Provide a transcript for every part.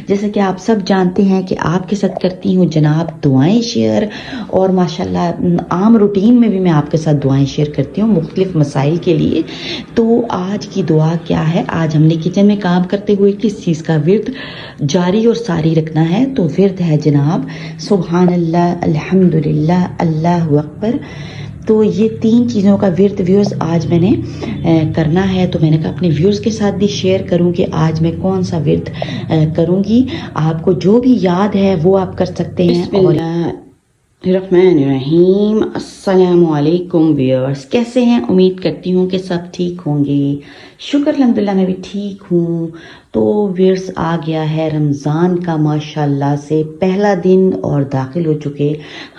जैसे कि आप सब जानते हैं कि आपके साथ करती हूँ जनाब दुआएं शेयर, और माशाल्लाह आम रूटीन में भी मैं आपके साथ दुआएं शेयर करती हूँ मुख्तलिफ मसाइल के लिए। तो आज की दुआ क्या है, आज हमने किचन में काम करते हुए किस चीज़ का विर्द जारी और सारी रखना है। तो विर्द है जनाब सुबहान अल्लाह, अल्हम्दुलिल्लाह, अल्लाहु अकबर। तो ये 3 चीज़ों का विर्द व्यूअर्स आज मैंने करना है। तो मैंने कहा अपने व्यूअर्स के साथ भी शेयर करूं कि आज मैं कौन सा विर्द करूंगी। आपको जो भी याद है वो आप कर सकते हैं। और रहीम अस्सलामुअलैकुम व्यूअर्स, कैसे हैं? उम्मीद करती हूँ कि सब ठीक होंगे। शुक्र अल्हम्दुलिल्लाह मैं भी ठीक हूँ। तो व्यूअर्स आ गया है रमज़ान का माशाल्लाह से पहला दिन और दाखिल हो चुके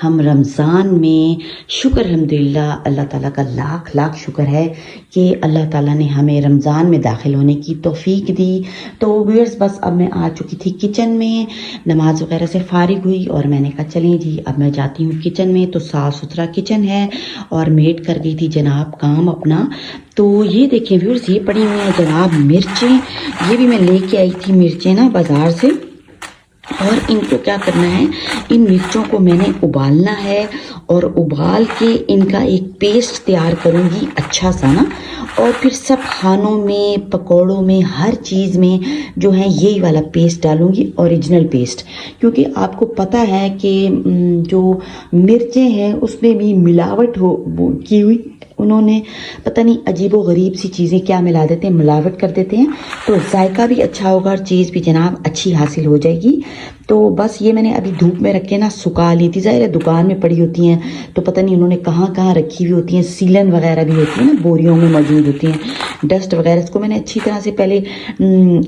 हम रमज़ान में। शुक्र अल्हम्दुलिल्लाह, अल्लाह ताला का लाख लाख शुक्र है कि अल्लाह ताला ने हमें रमज़ान में दाखिल होने की तौफीक दी। तो व्यूअर्स बस अब मैं आ चुकी थी किचन में, नमाज वगैरह से फारिग हुई और मैंने कहा चलें जी अब मैं जाती हूँ किचन में। तो साफ़ सुथरा किचन है और मेड कर गई थी जनाब काम अपना। तो ये देखिए व्यूअर्स, ये पड़ी हुई हैं जनाब मिर्चें, ये भी मैं लेके आई थी मिर्चें ना बाज़ार से। और इनको क्या करना है, इन मिर्चों को मैंने उबालना है और उबाल के इनका एक पेस्ट तैयार करूँगी अच्छा सा ना। और फिर सब खानों में, पकौड़ों में, हर चीज़ में जो है यही वाला पेस्ट डालूँगी, ओरिजिनल पेस्ट। क्योंकि आपको पता है कि जो मिर्चें हैं उसमें भी मिलावट की हुई, उन्होंने पता नहीं अजीबो गरीब सी चीज़ें क्या मिला देते हैं, मिलावट कर देते हैं। तो जायका भी अच्छा होगा और चीज़ भी जनाब अच्छी हासिल हो जाएगी। तो बस ये मैंने अभी धूप में रख के ना सुखा ली थी। ज़ाहिर है दुकान में पड़ी होती हैं तो पता नहीं उन्होंने कहाँ कहाँ रखी हुई होती हैं। सीलन वगैरह भी होती है ना, बोरियों में मौजूद होती हैं, डस्ट वगैरह। इसको मैंने अच्छी तरह से पहले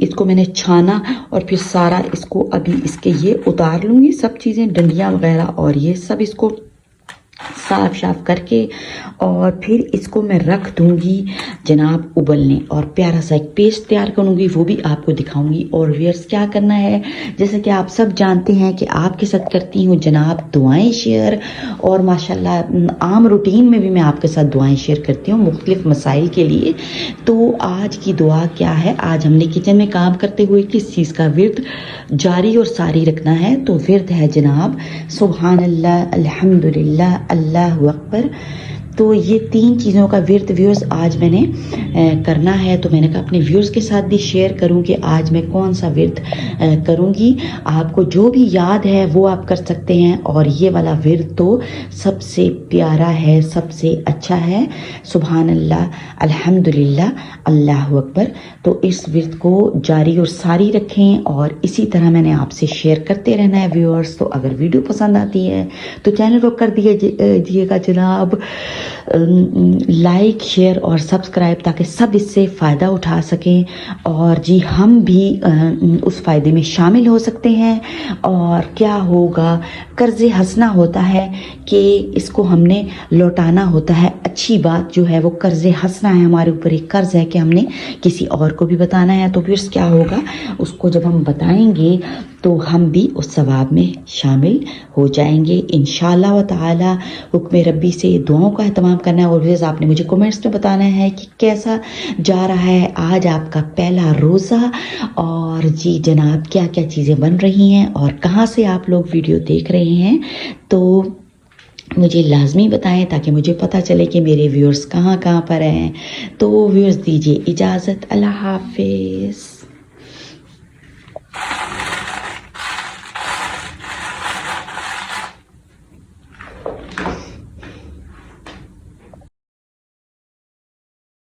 इसको मैंने छाना और फिर सारा इसको अभी इसके ये उतार लूँगी सब चीज़ें, डंडियाँ वगैरह और ये सब इसको साफ करके और फिर इसको मैं रख दूंगी जनाब उबलने और प्यारा सा एक पेस्ट तैयार करूंगी, वो भी आपको दिखाऊंगी। और व्यूअर्स क्या करना है, जैसे कि आप सब जानते हैं कि आपके साथ करती हूँ जनाब दुआएं शेयर, और माशाल्लाह आम रूटीन में भी मैं आपके साथ दुआएं शेयर करती हूँ मुख्तलिफ मसाइल के लिए। तो आज की दुआ क्या है, आज हमने किचन में काम करते हुए किस चीज़ का विर्द जारी और सारी रखना है। तो विर्द है जनाब सुबहान अल्लाह, अल्हम्दुलिल्लाह, अल्लाहु अकबर। तो ये 3 चीज़ों का विर्द व्यूअर्स आज मैंने करना है। तो मैंने कहा अपने व्यूअर्स के साथ भी शेयर करूं कि आज मैं कौन सा विर्द करूंगी। आपको जो भी याद है वो आप कर सकते हैं। और ये वाला विर्द तो सबसे प्यारा है, सबसे अच्छा है, सुबहान अल्लाह, अल्हम्दुलिल्लाह, अल्लाहु अकबर। तो इस विर्द को जारी और सारी रखें और इसी तरह मैंने आपसे शेयर करते रहना है व्यूअर्स। तो अगर वीडियो पसंद आती है तो चैनल को कर दिएगा जनाब लाइक, शेयर और सब्सक्राइब, ताकि सब इससे फ़ायदा उठा सकें और जी हम भी उस फ़ायदे में शामिल हो सकते हैं। और क्या होगा, कर्ज़ हंसना होता है कि इसको हमने लौटाना होता है। अच्छी बात जो है वो कर्ज़ हंसना है, हमारे ऊपर एक कर्ज़ है कि हमने किसी और को भी बताना है। तो फिर क्या होगा, उसको जब हम बताएंगे तो हम भी उस सवाब में शामिल हो जाएंगे इंशाअल्लाह व ताला। हुक्म रब्बी से दुआओं का एहतमाम करना है। और फिर आपने मुझे कमेंट्स में बताना है कि कैसा जा रहा है आज आपका पहला रोज़ा, और जी जनाब क्या क्या चीज़ें बन रही हैं और कहाँ से आप लोग वीडियो देख रहे हैं। तो मुझे लाजमी बताएं ताकि मुझे पता चले कि मेरे व्यूअर्स कहाँ कहाँ पर हैं। तो व्यूअर्स दीजिए इजाज़त, अल्लाह हाफिज़।